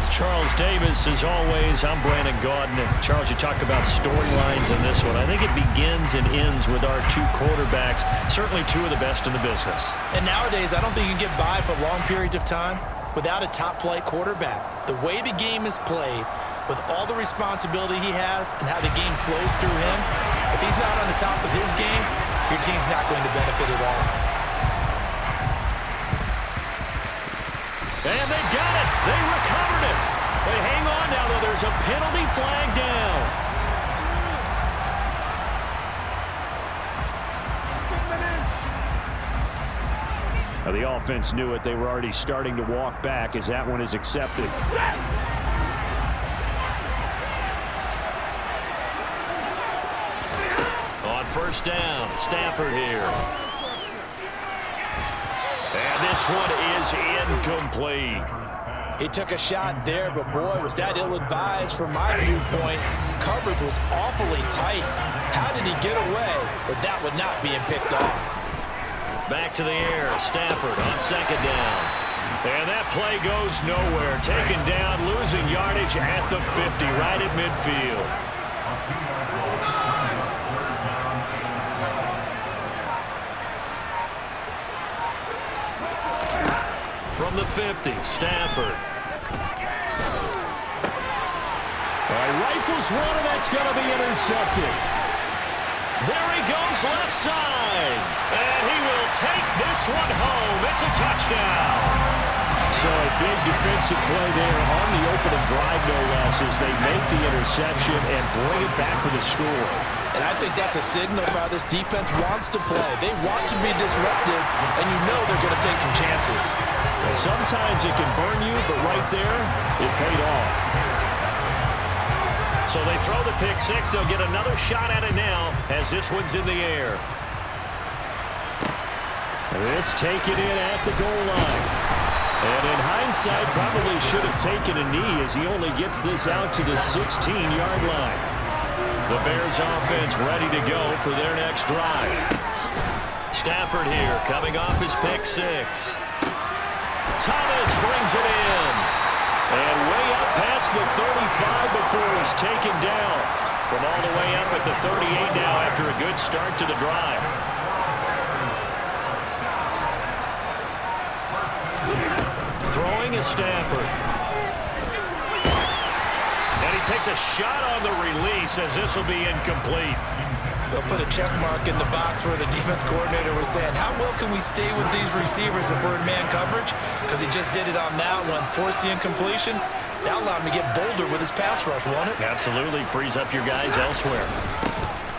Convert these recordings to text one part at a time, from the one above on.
with Charles Davis. As always, I'm Brandon Gaudin. Charles, you talk about storylines in this one. I think it begins and ends with our two quarterbacks, certainly two of the best in the business. And nowadays, I don't think you can get by for long periods of time without a top-flight quarterback. The way the game is played, with all the responsibility he has and how the game flows through him, if he's not on the top of his game, your team's not going to benefit at all. And they got it. They recovered it. They hang on now, though. There's a penalty flag down. Now the offense knew it. They were already starting to walk back as that one is accepted. On first down, Stafford here. And this one is incomplete. He took a shot there, but boy, was that ill-advised from my viewpoint. Coverage was awfully tight. How did he get away with that one not being picked off? Back to the air, Stafford on second down. And that play goes nowhere. Taken down, losing yardage at the 50, right at midfield. From the 50, Stafford. All right, rifles one, and that's going to be intercepted. There he goes, left side. And he will take this one home. It's a touchdown. So a big defensive play there on the opening drive, no less, as they make the interception and bring it back for the score. And I think that's a signal of how this defense wants to play. They want to be disruptive, and you know they're going to take some chances. Well, sometimes it can burn you, but right there, it paid off. So they throw the pick six. They'll get another shot at it now as this one's in the air. This taken in at the goal line. And in hindsight, probably should have taken a knee as he only gets this out to the 16-yard line. The Bears offense ready to go for their next drive. Stafford here coming off his pick six. Thomas brings it in. And way up past the 35 before he's taken down. From all the way up at the 38 now after a good start to the drive. Throwing is Stafford. And he takes a shot on the release as this will be incomplete. They'll put a check mark in the box where the defense coordinator was saying, how well can we stay with these receivers if we're in man coverage? Because he just did it on that one, forced the incompletion. That allowed him to get bolder with his pass rush, won't it? Absolutely, frees up your guys elsewhere.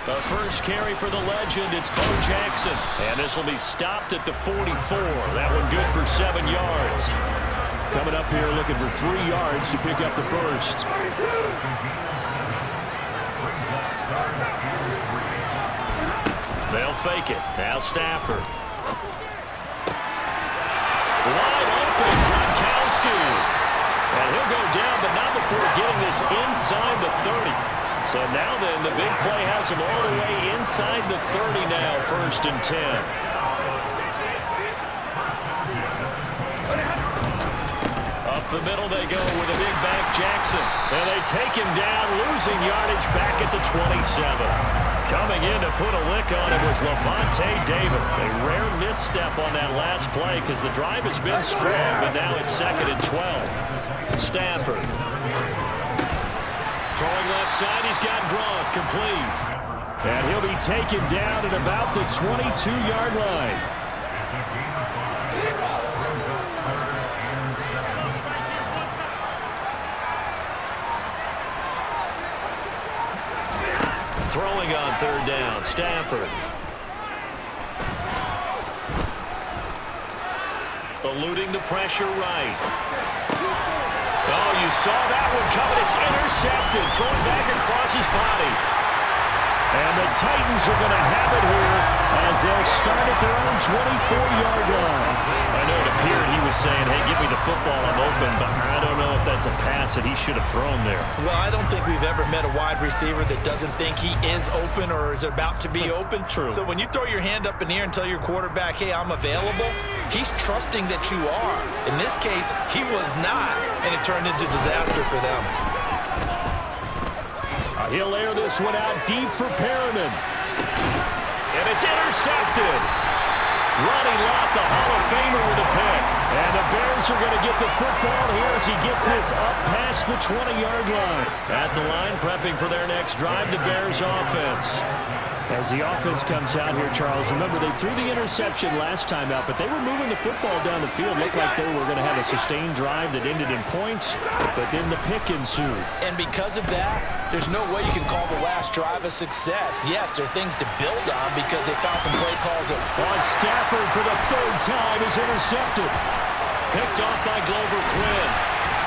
The first carry for the legend, it's Bo Jackson. And this will be stopped at the 44. That one good for 7 yards. Coming up here looking for 3 yards to pick up the first. They'll fake it. Now Stafford. Wide open, Gronkowski. And he'll go down, but not before getting this inside the 30. So now then, the big play has him all the way inside the 30 now, 1st and 10. Up the middle they go with a big back Jackson. And they take him down, losing yardage back at the 27. Coming in to put a lick on it was Levante David. A rare misstep on that last play because the drive has been strong, but now it's 2nd and 12. Stafford. Throwing left side, he's got Gronk complete. And he'll be taken down at about the 22-yard line. Throwing on 3rd down, Stafford. Eluding the pressure right. Oh, you saw that one coming. It's intercepted. Thrown back across his body. And the Titans are going to have it here as they'll start at their own 24-yard line. I know it appeared he was saying, hey, give me the football, I'm open, but I don't know if that that's a pass that he should have thrown there. Well, I don't think we've ever met a wide receiver that doesn't think he is open or is about to be open. True. So when you throw your hand up in the air and tell your quarterback, hey, I'm available, he's trusting that you are. In this case, he was not, and it turned into disaster for them. He'll air this one out deep for Perriman. And it's intercepted. Ronnie Lott, the Hall of Famer, with a pick. And the Bears are going to get the football here as he gets this up past the 20-yard line. At the line, prepping for their next drive, the Bears offense. As the offense comes out here, Charles, remember they threw the interception last time out, but they were moving the football down the field. Looked like they were going to have a sustained drive that ended in points, but then the pick ensued. And because of that, there's no way you can call the last drive a success. Yes, there are things to build on because they found some play calls. On Stafford for the third time is intercepted. Picked off by Glover Quinn.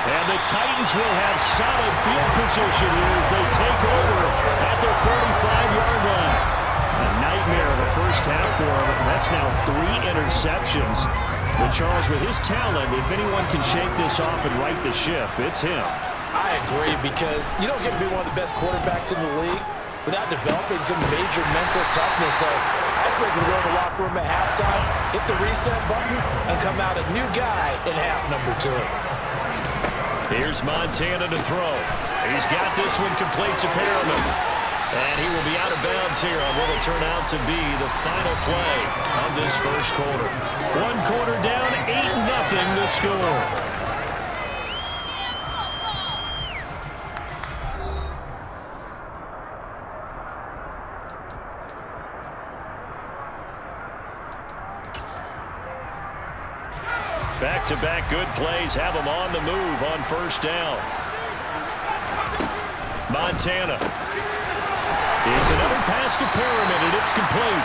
And the Titans will have solid field position here as they take over at their 45-yard line. A nightmare of the first half for him. That's now 3 interceptions. But Charles, with his talent, if anyone can shake this off and right the ship, it's him. I agree, because you don't get to be one of the best quarterbacks in the league without developing some major mental toughness. So I expect him to go in the locker room at halftime, hit the reset button, and come out a new guy in half number 2. Here's Montana to throw. He's got this one complete to Perriman. And he will be out of bounds here on what will turn out to be the final play of this first quarter. 1 quarter down, 8-0 the score. Back-to-back good plays have him on the move on first down. Montana. It's another pass to Perriman, and it's complete.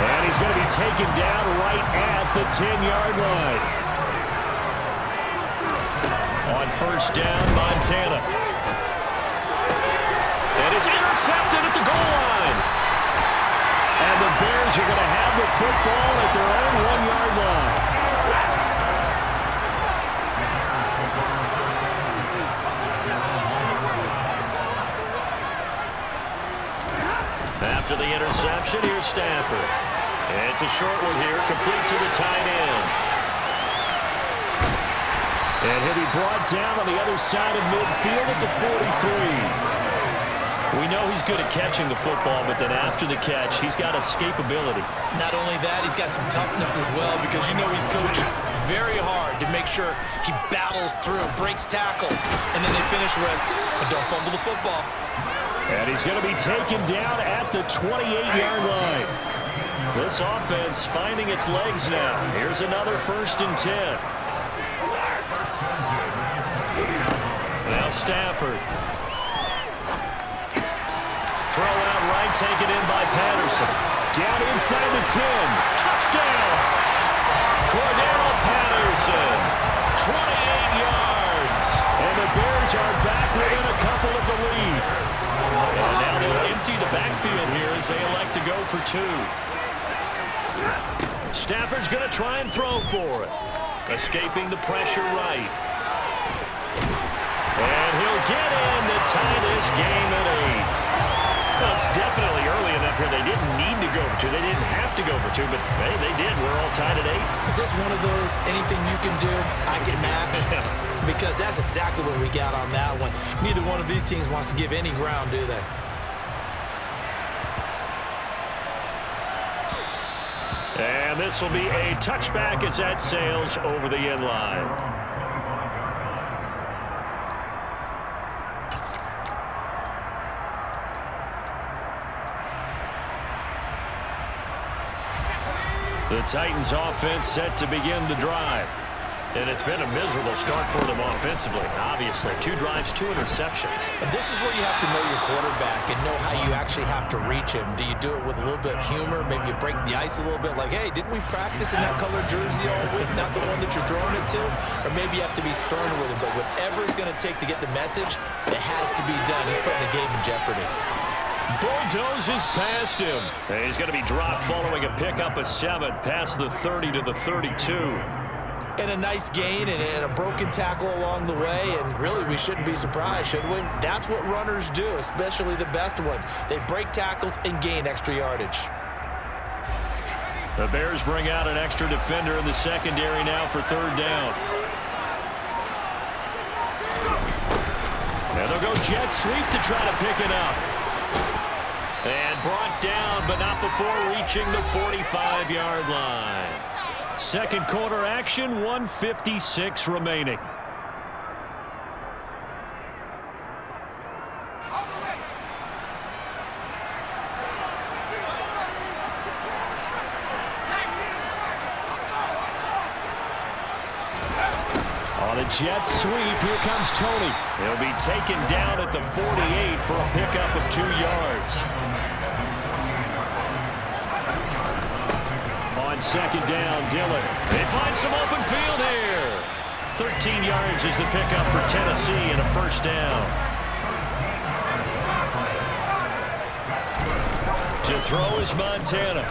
And he's going to be taken down right at the 10-yard line. On first down, Montana. And it's intercepted at the goal line. And the Bears are going to have the football at their own 1-yard line. After the interception, here's Stafford. And it's a short one here, complete to the tight end. And he'll be brought down on the other side of midfield at the 43. We know he's good at catching the football, but then after the catch, he's got escapability. Not only that, he's got some toughness as well, because you know he's coached very hard to make sure he battles through, breaks tackles, and then they finish with, but don't fumble the football. And he's going to be taken down at the 28-yard line. This offense finding its legs now. Here's another 1st and 10. Now Stafford. Throw out right, taken in by Patterson. Down inside the 10. Touchdown! Cordero Patterson. 28 yards. And the Bears are back within a couple of the lead. And now they'll empty the backfield here as they elect to go for 2. Stafford's going to try and throw for it. Escaping the pressure right. And he'll get in to tie this game at 8. Well, it's definitely early enough here. They didn't need to go for 2. They didn't have to go for 2, but hey, they did. We're all tied at 8. Is this one of those anything you can do, I can match? Because that's exactly what we got on that one. Neither one of these teams wants to give any ground, do they? And this will be a touchback as that sails over the end line. The Titans offense set to begin the drive. And it's been a miserable start for them offensively, obviously. 2 drives, 2 interceptions. And this is where you have to know your quarterback and know how you actually have to reach him. Do you do it with a little bit of humor? Maybe you break the ice a little bit, like, hey, didn't we practice in that color jersey all week, not the one that you're throwing it to? Or maybe you have to be stern with him. But whatever it's going to take to get the message, it has to be done. He's putting the game in jeopardy. Bulldozes past him. And he's going to be dropped following a pickup of 7 past the 30 to the 32. And a nice gain and a broken tackle along the way, and really we shouldn't be surprised, should we? That's what runners do, especially the best ones. They break tackles and gain extra yardage. The Bears bring out an extra defender in the secondary now for third down. And they'll go jet sweep to try to pick it up. And brought down, but not before reaching the 45-yard line. Second quarter action, 1:56 remaining. On a jet sweep, here comes Tony. He'll be taken down at the 48 for a pickup of 2 yards. On second down, Dillon. They find some open field here. 13 yards is the pickup for Tennessee and a first down. To throw is Montana.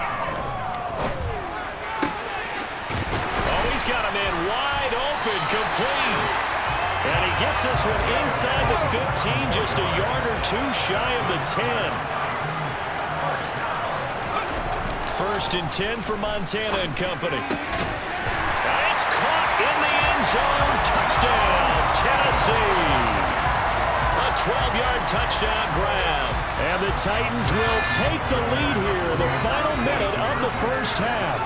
Oh, he's got a man wide open, complete. And he gets this one inside the 15, just a yard or two shy of the 10. First and 10 for Montana and company. It's caught in the end zone. Touchdown, Tennessee. A 12-yard touchdown grab. And the Titans will take the lead here in the final minute of the first half.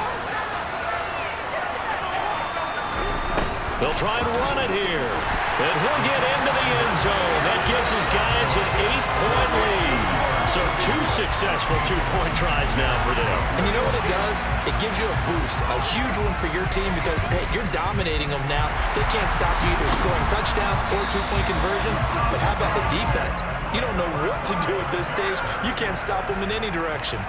They'll try and run it here. And he'll get into the end zone. That gives his guys an 8-point lead. So 2 successful 2-point tries now for them. And you know what it does? It gives you a boost, a huge one for your team because, hey, you're dominating them now. They can't stop you either scoring touchdowns or 2-point conversions. But how about the defense? You don't know what to do at this stage. You can't stop them in any direction.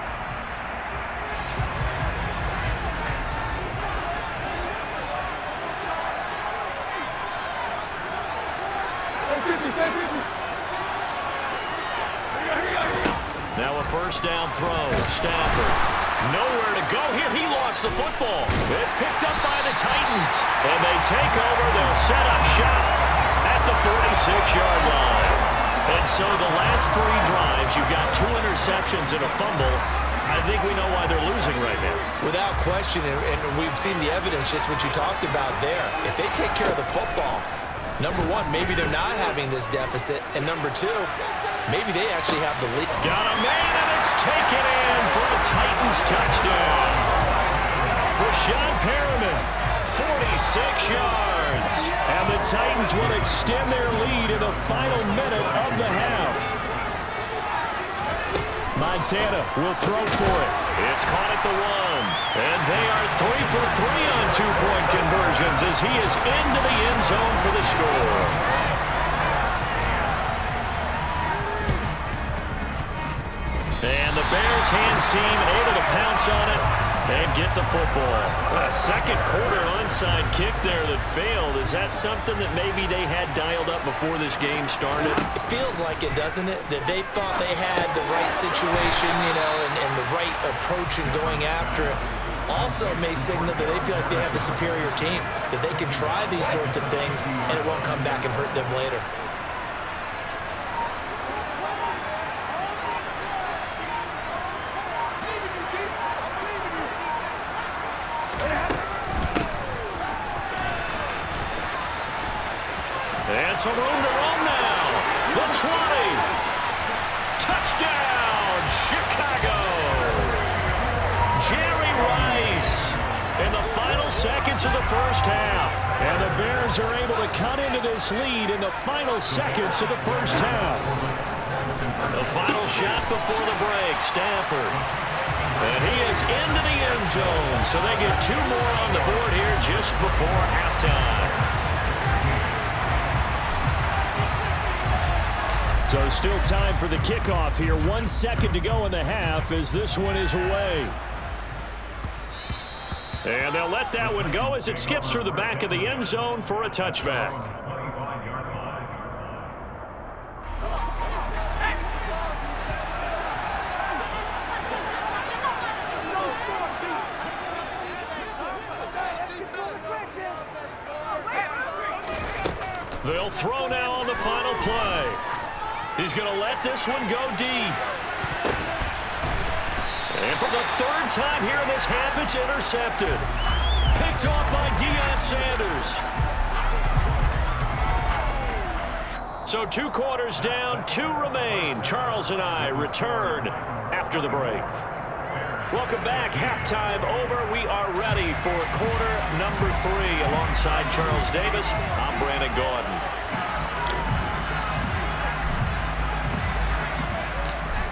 Now a first down throw. Stafford. Nowhere to go here. He lost the football. It's picked up by the Titans. And they take over. They'll set up shop at the 46-yard line. And so the last 3 drives, you've got 2 interceptions and a fumble. I think we know why they're losing right now. Without question, and we've seen the evidence, just what you talked about there. If they take care of the football, number 1, maybe they're not having this deficit. And number 2, maybe they actually have the lead. Got a man, and it's taken in for a Titans touchdown. Rashad Perriman, 46 yards. And the Titans will extend their lead in the final minute of the half. Montana will throw for it. It's caught at the 1. And they are 3 for 3 on 2-point conversions as he is into the end zone for the score. And the Bears hands team able to pounce on it and get the football. A second quarter onside kick there that failed. Is that something that maybe they had dialed up before this game started? It feels like it, doesn't it? That they thought they had the right situation, you know, and the right approach in going after it. Also may signal that they feel like they have the superior team, that they can try these sorts of things and it won't come back and hurt them later. And some room to run now. The 20. Touchdown, Chicago. Jerry Rice in the final seconds of the first half. And the Bears are able to cut into this lead in the final seconds of the first half. The final shot before the break, Stafford. And he is into the end zone. So they get 2 more on the board here just before halftime. So still time for the kickoff here. 1 second to go in the half as this one is away. And they'll let that one go as it skips through the back of the end zone for a touchback. They'll throw now on the final play. He's going to let this one go deep. And for the third time here in this half, it's intercepted. Picked off by Deion Sanders. So 2 quarters down, 2 remain. Charles and I return after the break. Welcome back. Halftime over. We are ready for quarter number 3. Alongside Charles Davis, I'm Brandon Gaudin.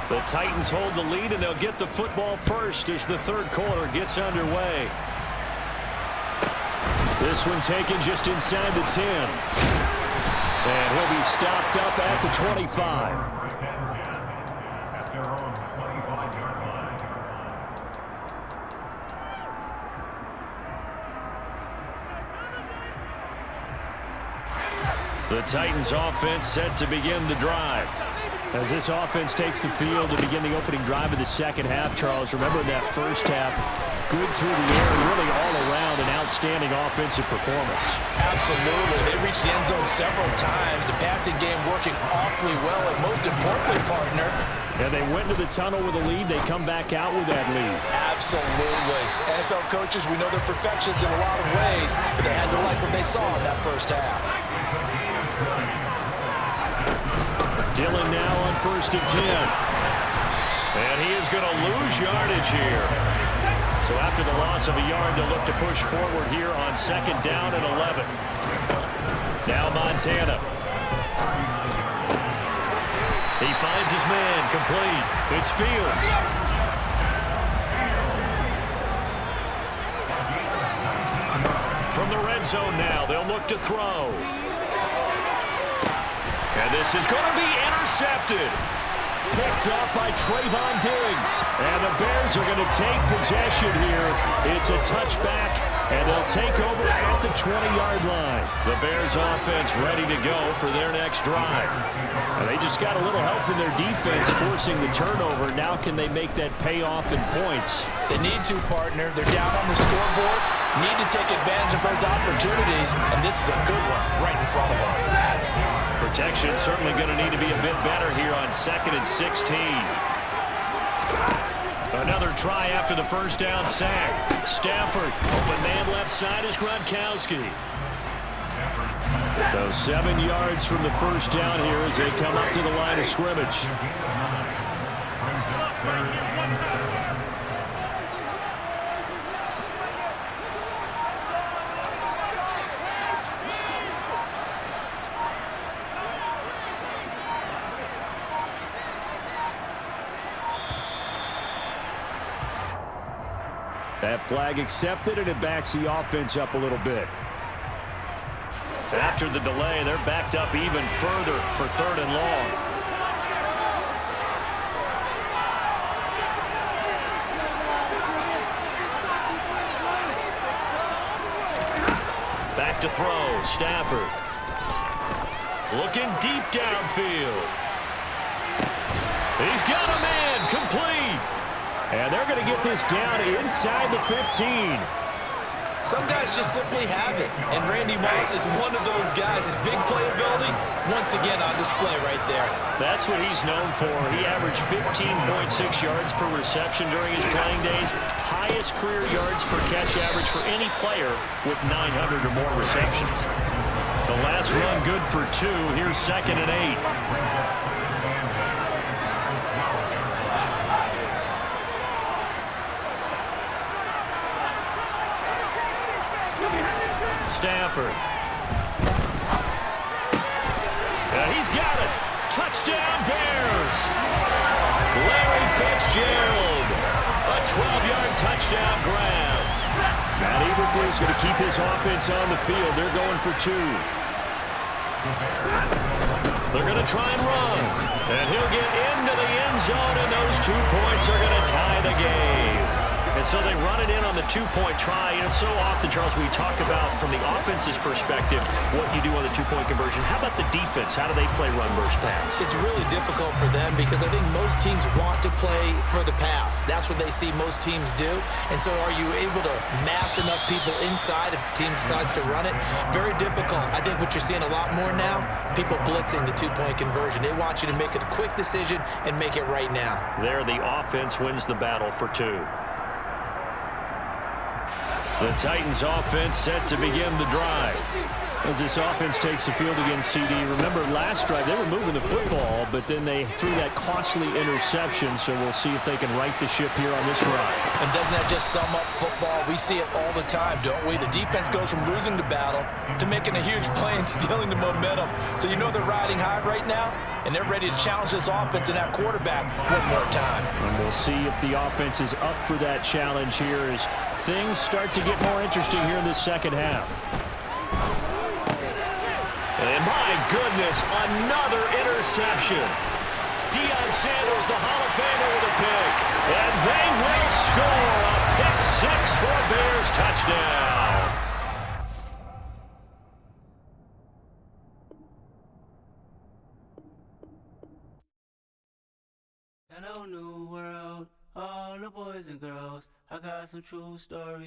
The Titans hold the lead, and they'll get the football first as the third quarter gets underway. This one taken just inside the 10. And he'll be stopped up at the 25. The Titans offense set to begin the drive. As this offense takes the field to begin the opening drive of the second half, Charles, remember that first half, good through the air, really all around an outstanding offensive performance. Absolutely. They reached the end zone several times. The passing game working awfully well, and most importantly, partner. And they went to the tunnel with a lead. They come back out with that lead. Absolutely. NFL coaches, we know they're perfectionists in a lot of ways, but they had to like what they saw in that first half. Dillon now on 1st and 10. And he is going to lose yardage here. So after the loss of a yard, they'll look to push forward here on 2nd down and 11. Now Montana. He finds his man, complete. It's Fields. From the red zone now, they'll look to throw. And this is going to be intercepted. Picked off by Trayvon Diggs. And the Bears are going to take possession here. It's a touchback, and they'll take over at the 20-yard line. The Bears offense ready to go for their next drive. And they just got a little help from their defense forcing the turnover. Now can they make that pay off in points? They need to, partner. They're down on the scoreboard. Need to take advantage of those opportunities, and this is a good one right in front of them. Protection certainly going to need to be a bit better here on 2nd and 16. Another try after the first down sack. Stafford, open man left side is Gronkowski. So 7 yards from the first down here as they come up to the line of scrimmage. That flag accepted, and it backs the offense up a little bit. After the delay, they're backed up even further for 3rd and long. Back to throw, Stafford. Looking deep downfield. He's got a man, complete. And they're going to get this down inside the 15. Some guys just simply have it, and Randy Moss is one of those guys. His big playability, once again on display right there. That's what he's known for. He averaged 15.6 yards per reception during his playing days. Highest career yards per catch average for any player with 900 or more receptions. The last run good for 2. Here's 2nd and 8. Stafford. He's got it. Touchdown, Bears. Larry Fitzgerald. A 12-yard touchdown grab. Matt Eberflus going to keep his offense on the field. They're going for 2. They're going to try and run. And he'll get into the end zone, and those 2 points are going to tie the game. And so they run it in on the two-point try. And so often, Charles, we talk about from the offense's perspective what you do on the two-point conversion. How about the defense? How do they play run versus pass? It's really difficult for them because I think most teams want to play for the pass. That's what they see most teams do. And so are you able to mass enough people inside if the team decides to run it? Very difficult. I think what you're seeing a lot more now, people blitzing the two-point conversion. They want you to make a quick decision and make it right now. There, the offense wins the battle for two. The Titans offense set to begin the drive. As this offense takes the field against CD, remember last drive they were moving the football, but then they threw that costly interception, so we'll see if they can right the ship here on this drive. And doesn't that just sum up football? We see it all the time, don't we? The defense goes from losing the battle to making a huge play and stealing the momentum. So you know they're riding high right now, and they're ready to challenge this offense and that quarterback one more time. And we'll see if the offense is up for that challenge here as things start to get more interesting here in the second half. And my goodness, another interception. Deion Sanders, the Hall of Famer, with a pick. And they will score a pick six for a Bears touchdown. Hello, new world, all the boys and girls. I got some true stories.